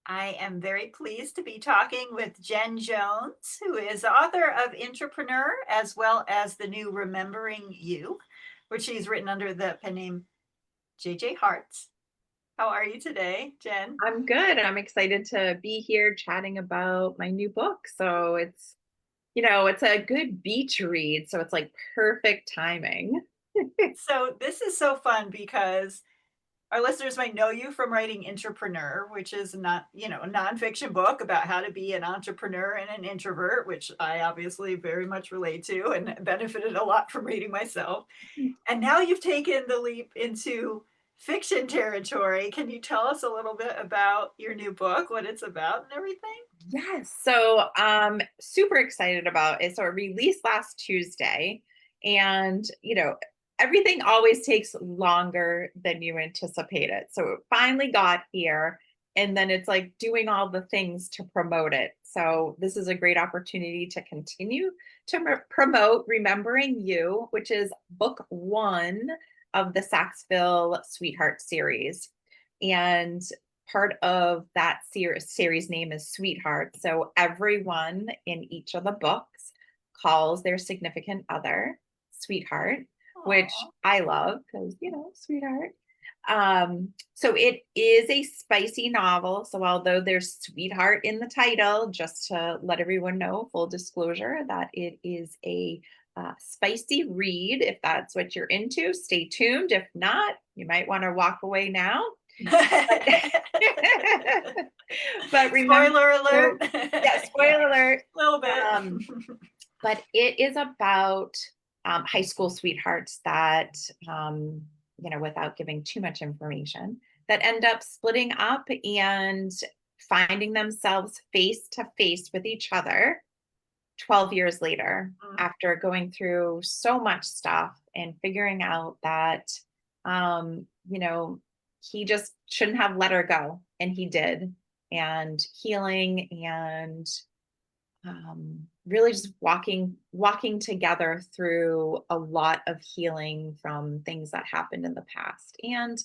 I am very pleased to be talking with Jen Jones, who is author of Entrepreneur, as well as the new Remembering You, which she's written under the pen name JJ Hart. How are you today, Jen? I'm good. I'm excited to be here chatting about my new book. So it's a good beach read. So it's like perfect timing. So this is so fun because our listeners might know you from writing Entrepreneur, which is not, a nonfiction book about how to be an entrepreneur and an introvert, which I obviously very much relate to and benefited a lot from reading myself. And now you've taken the leap into fiction territory. Can you tell us a little bit about your new book, what it's about and everything? Yes. So super excited about it. So it released last Tuesday. And everything always takes longer than you anticipate it. So it finally got here. And then it's like doing all the things to promote it. So this is a great opportunity to continue to promote Remembering You, which is book one of the Saxville Sweethearts series. And part of that series name is Sweetheart. So everyone in each of the books calls their significant other Sweetheart, which Aw. I love because, sweetheart. So it is a spicy novel. So although there's sweetheart in the title, just to let everyone know, full disclosure, that it is a spicy read. If that's what you're into, stay tuned. If not, you might want to walk away now. But remember, Spoiler alert. yeah, Yeah, spoiler alert. a little bit. Um, but it is about high school sweethearts that, without giving too much information, that end up splitting up and finding themselves face to face with each other 12 years later Mm. after going through so much stuff and figuring out that, he just shouldn't have let her go. And he did. And healing and really just walking together through a lot of healing from things that happened in the past and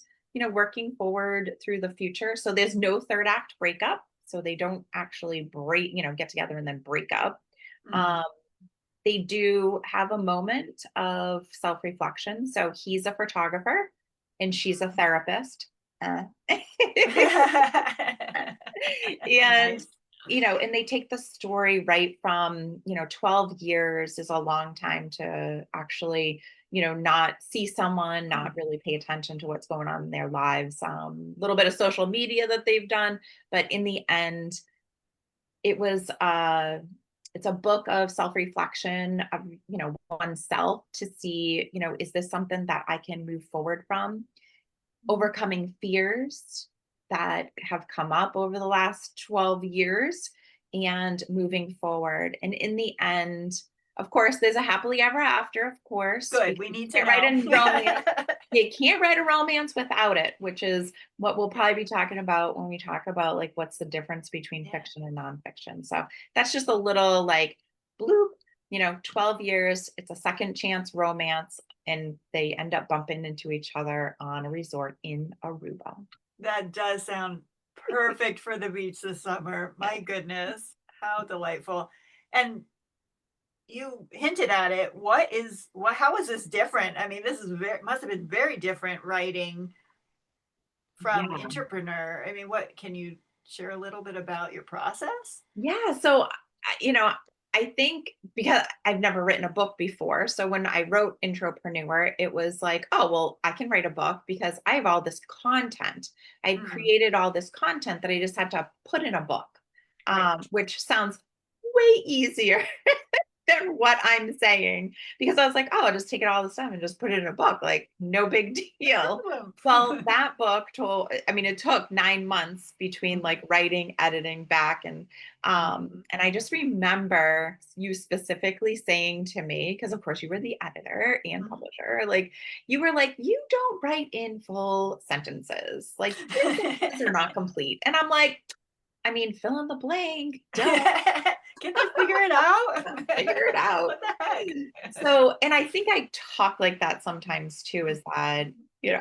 working forward through the future. So there's no third act breakup, so they don't actually get together and then break up. Mhm. um, they do have a moment of self-reflection. So he's a photographer and she's a therapist. Uh, and Nice. and they take the story right from 12 years is a long time to actually not see someone, not really pay attention to what's going on in their lives. Little bit of social media that they've done, but in the end it was it's a book of self-reflection of oneself to see, is this something that I can move forward from, overcoming fears that have come up over the last 12 years and moving forward. And in the end, of course, there's a happily ever after, of course, Good, because we you need to can't write know. a romance. You can't write a romance without it, which is what we'll probably be talking about when we talk about like what's the difference between Yeah. fiction and nonfiction. So that's just a little like bloop, 12 years, it's a second chance romance, and they end up bumping into each other on a resort in Aruba. That does sound perfect for the beach this summer. My Yes. goodness, how delightful. And you hinted at it. How is this different? I mean, this is very must have been very different writing from Yeah. Entrepreneur. I mean, what can you share a little bit about your process? Yeah. So, you know, I think because I've never written a book before. So when I wrote Intropreneur, it was like, oh, well, I can write a book because I have all this content. I Mm, created all this content that I just had to put in a book, right. which sounds way easier than what I'm saying, because I was like, oh, I'll just take it all the stuff and just put it in a book, like no big deal. Well, that book I mean, it took 9 months between like writing, editing back, Mhm. and I just remember you specifically saying to me, because of course you were the editor and publisher, like you were like, you don't write in full sentences, like your sentences are not complete. And I'm like, I mean, fill in the blank, duh. Can they figure it out? Figure it out. What the heck? So, and I think I talk like that sometimes too, is that,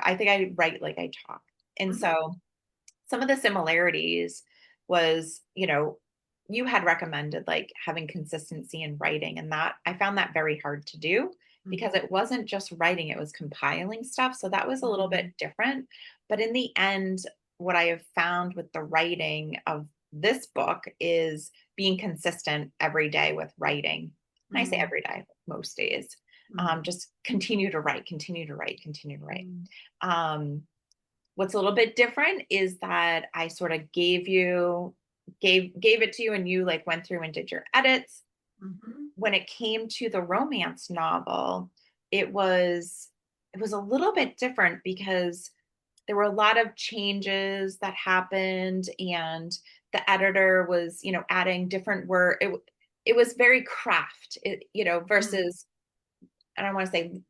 I think I write like I talk. And Mhm. so some of the similarities, was, you had recommended like having consistency in writing, and that I found that very hard to do because Mhm. it wasn't just writing, it was compiling stuff. So that was a little bit Mhm. different. But in the end, what I have found with the writing of this book is being consistent every day with writing. And I say Mhm. every day, most days. Mhm. Just continue to write, continue to write, continue to write. Mhm. Um, what's a little bit different is that I sort of gave it to you, and you like went through and did your edits. Mhm. When it came to the romance novel, it was it was a little bit different because there were a lot of changes that happened, and the editor was, adding different word. It was very craft, Mhm. versus, I don't want to say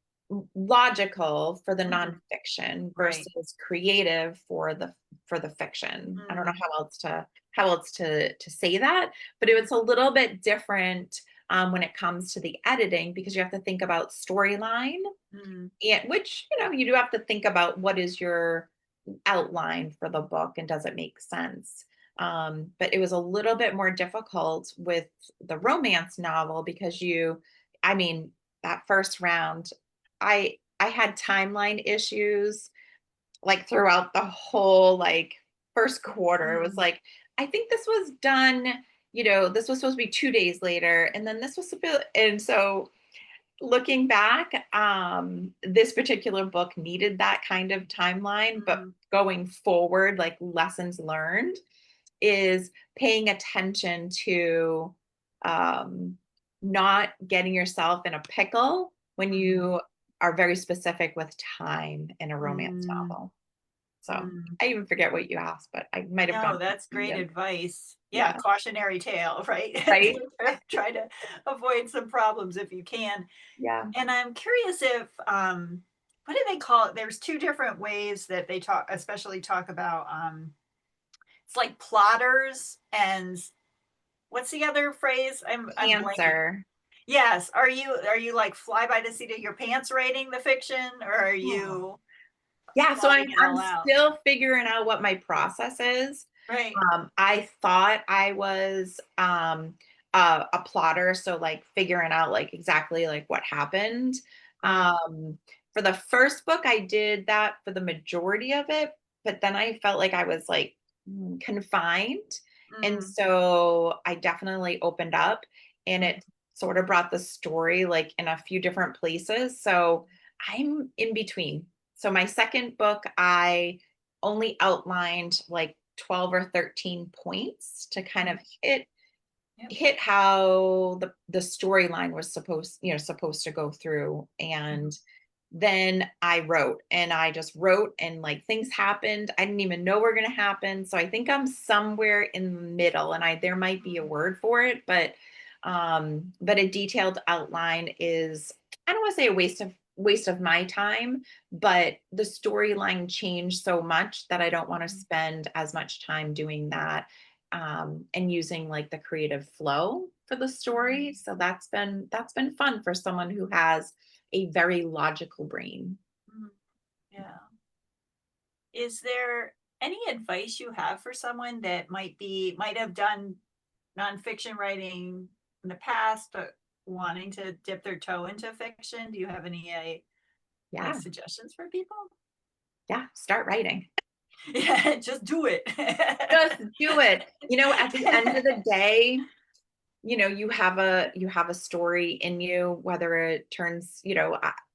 logical for the Mhm. nonfiction Right. versus creative for the fiction. I don't know Mm. how else to say that, but it was a little bit different when it comes to the editing, because you have to think about storyline, Mm. and which, you do have to think about what is your outline for the book and does it make sense. But it was a little bit more difficult with the romance novel because I mean, that first round, I had timeline issues like throughout the whole like first quarter. It was Mm. like, I think this was done, this was supposed to be 2 days later, and then this was and so looking back, this particular book needed that kind of timeline, but Mm. going forward, like lessons learned is paying attention to um, not getting yourself in a pickle when Mhm. you are very specific with time in a romance Mm. novel. So Mm. I even forget what you asked, but I might have gone No, that's great tangent. advice. Yeah, Yeah. cautionary tale, right? Right. Try to avoid some problems if you can. Yeah. And I'm curious if, what do they call it? There's 2 different ways that they especially talk about, it's like plotters and what's the other phrase? I'm blanking. Cancer. Yes. Are you like fly by the seat of your pants writing the fiction, or are Oh. you Yeah, so plotting it I'm all out? still figuring out what my process is. Right. I thought I was a plotter, so like figuring out like exactly like what happened. Uh, For the first book, I did that for the majority of it, but then I felt like I was like confined, and mm, so I definitely opened up, and mm, it sort of brought the story like in a few different places. So I'm in between. So my second book, I only outlined like 12 or 13 points to kind of mm, yep. hit how the storyline was supposed to go through. Mhm, And then I wrote, and I just wrote, and like things happened I didn't even know were going to happen. So I think I'm somewhere in the middle, and I there might be a mm, word for it, but a detailed outline is, I don't want to say a waste of my time, but the storyline changed so much that I don't want to mhm, spend as much time doing that, and using like the creative flow for the story. mm, So that's been fun for someone who has a very logical brain. mm, yeah. Is there any advice you have for someone that might have done nonfiction writing in the past, but wanting to dip their toe into fiction? Do you have any like Yeah, suggestions for people? yeah. Start writing. Yeah, just do it. Just do it. At the end of the day, you have a story in you, whether it turns,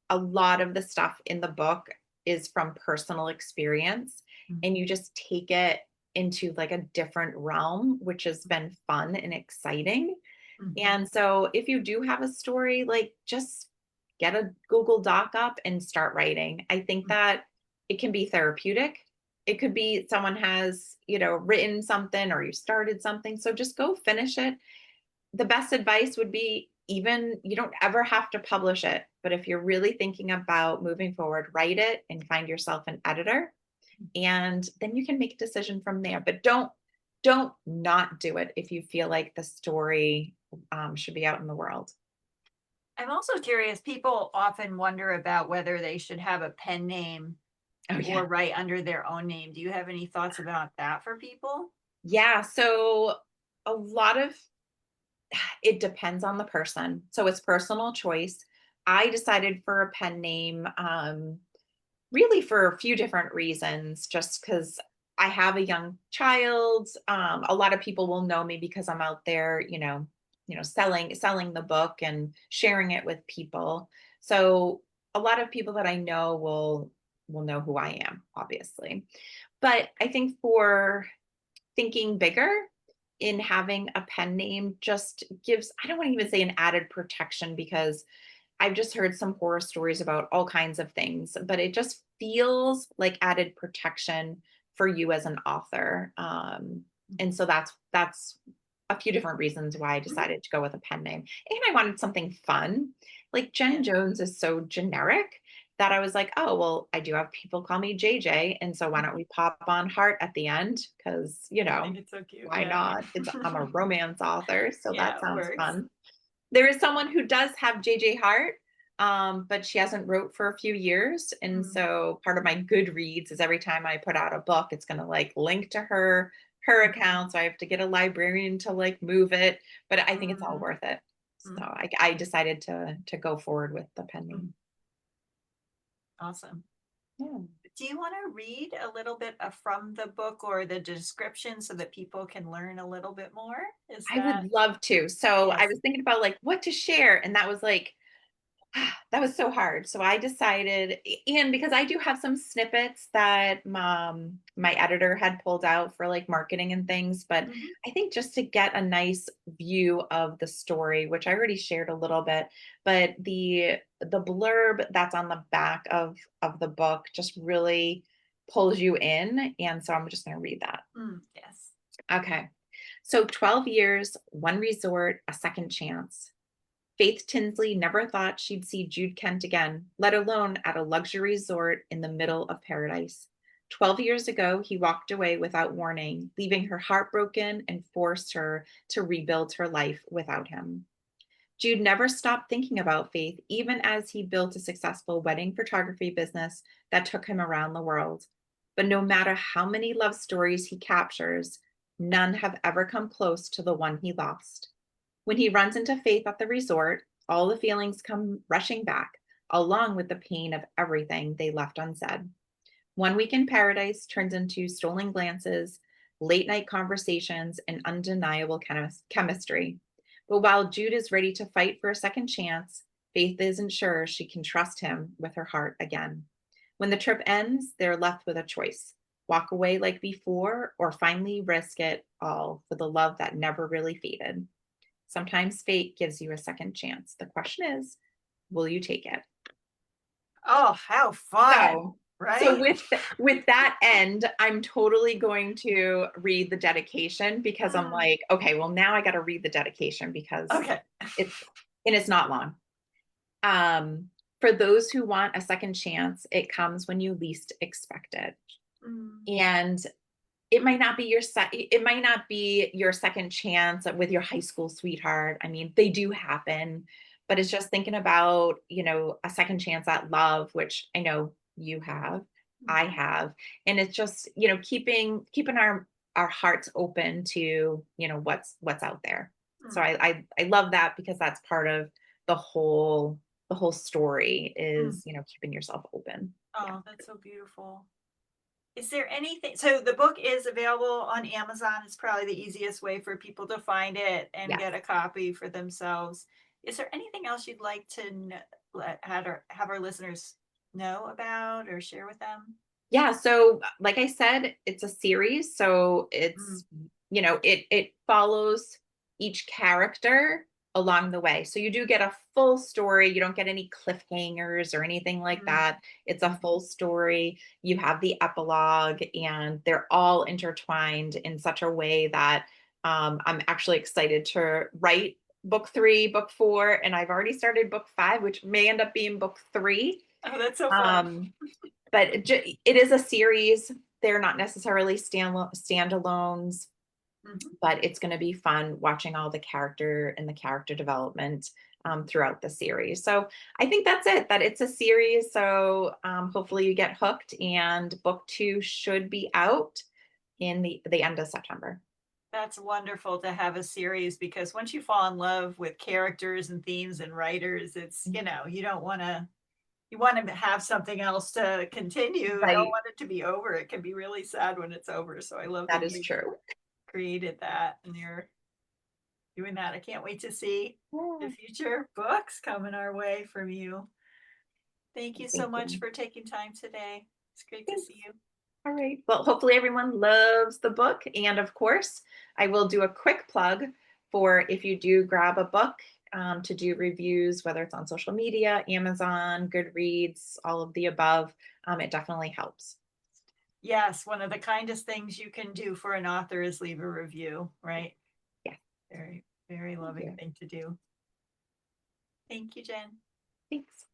a lot of the stuff in the book is from personal experience, and you Mhm, just take it into like a different realm, which has been fun and exciting. mhm, And so if you do have a story, like just get a Google Doc up and start writing. I think mhm, that it can be therapeutic. It could be someone has, written something or you started something. So just go finish it. The best advice would be, even you don't ever have to publish it, but if you're really thinking about moving forward, write it and find yourself an editor, and then you can make a decision from there. But don't not do it if you feel like the story should be out in the world. I'm also curious, people often wonder about whether they should have a pen name Oh yeah. or write under their own name. Do you have any thoughts about that for people? Yeah, so a lot of it depends on the person. So it's personal choice. I decided for a pen name really for a few different reasons, just because I have a young child. A lot of people will know me because I'm out there, selling the book and sharing it with people. So a lot of people that I know will know who I am, obviously. But I think for thinking bigger in having a pen name just gives, I don't want to even say an added protection because I've just heard some horror stories about all kinds of things, but it just feels like added protection for you as an author. And so that's a few different reasons why I Mhm. decided to go with a pen name. And I wanted something fun. Like Jen Yeah. Jones is so generic that I was like, oh, well, I do have people call me JJ. And so why don't we pop on Heart at the end? Because, I think it's so cute. why Yeah. not? I'm a romance author. So that Yeah, it sounds works. fun. There is someone who does have JJ Hart, but she hasn't wrote for a few years. And Mm, so part of my Goodreads is every time I put out a book, it's going to like link to her mhm, account. So I have to get a librarian to like move it, but I think it's all mhm, worth it. So mhm, I decided to go forward with the pen mhm. name. Awesome. Yeah. Do you want to read a little bit from the book or the description so that people can learn a little bit more? Is I that would love to. So I yes. was thinking about like what to share, and that was like that was so hard. So I decided, and because I do have some snippets that my editor had pulled out for like marketing and things, but Mhm, I think just to get a nice view of the story, which I already shared a little bit, but the blurb that's on the back of the book just really pulls you in. And so I'm just going to read that. yes. Okay. So 12 years, one resort, a second chance. Faith Tinsley never thought she'd see Jude Kent again, let alone at a luxury resort in the middle of paradise. 12 years ago, he walked away without warning, leaving her heartbroken and forced her to rebuild her life without him. Jude never stopped thinking about Faith, even as he built a successful wedding photography business that took him around the world. But no matter how many love stories he captures, none have ever come close to the one he lost. When he runs into Faith at the resort, all the feelings come rushing back, along with the pain of everything they left unsaid. One week in paradise turns into stolen glances, late night conversations, and undeniable chemistry. But while Jude is ready to fight for a second chance, Faith isn't sure she can trust him with her heart again. When the trip ends, they're left with a choice: walk away like before, or finally risk it all for the love that never really faded. Sometimes fate gives you a second chance. The question is, will you take it? Oh, how fun, So, so right? with that end, I'm totally going to read the dedication because I'm Mm, like, okay, well now I got to read the dedication because okay. it's and it's not long. For those who want a second chance, it comes when you least expect it. Mm, And it might not be your second chance with your high school sweetheart. I mean, they do happen, but it's just thinking about, a second chance at love, which I know you have, I mhm, have. And it's just, keeping our hearts open to, what's out there. So mm, I love that because that's part of the whole story mm. is, keeping yourself open. Yeah. Oh, that's so beautiful. Is there anything so the book is available on Amazon, it's probably the easiest way for people to find it and Yes. get a copy for themselves. Is there anything else you'd like to have our listeners know about or share with them? Yeah, so like I said, it's a series, so Mm, it follows each character along the way. So you do get a full story. You don't get any cliffhangers or anything like mm, that. It's a mhm, full story. You have the epilogue, and they're all intertwined in such a way that I'm actually excited to write book 3, book 4, and I've already started book 5, which may end up being book 3. oh, that's so fun. Um, but it is a series. They're not necessarily standalones, Mhm. but it's going to be fun watching all the character and the character development throughout the series. So I think that's it. That it's a series. So hopefully you get hooked. And book 2 should be out in the end of September. That's wonderful to have a series because once you fall in love with characters and themes and writers, it's, you know, you want to have something else to continue. You don't Right. want it to be over. It can be really sad when it's over. So I love That that is you true. created that and you're doing that. I can't wait to see the Yeah, future books coming our way from you. Thank you so thank much you. for taking time today. It's great to Thanks. see you. All right. Well, hopefully everyone loves the book. And of course, I will do a quick plug for if you do grab a book to do reviews, whether it's on social media, Amazon, Goodreads, all of the above. It definitely helps. Yes, one of the kindest things you can do for an author is leave a review, right? Yeah. Very, very Thank loving you. thing to do. Thank you, Jen. Thanks.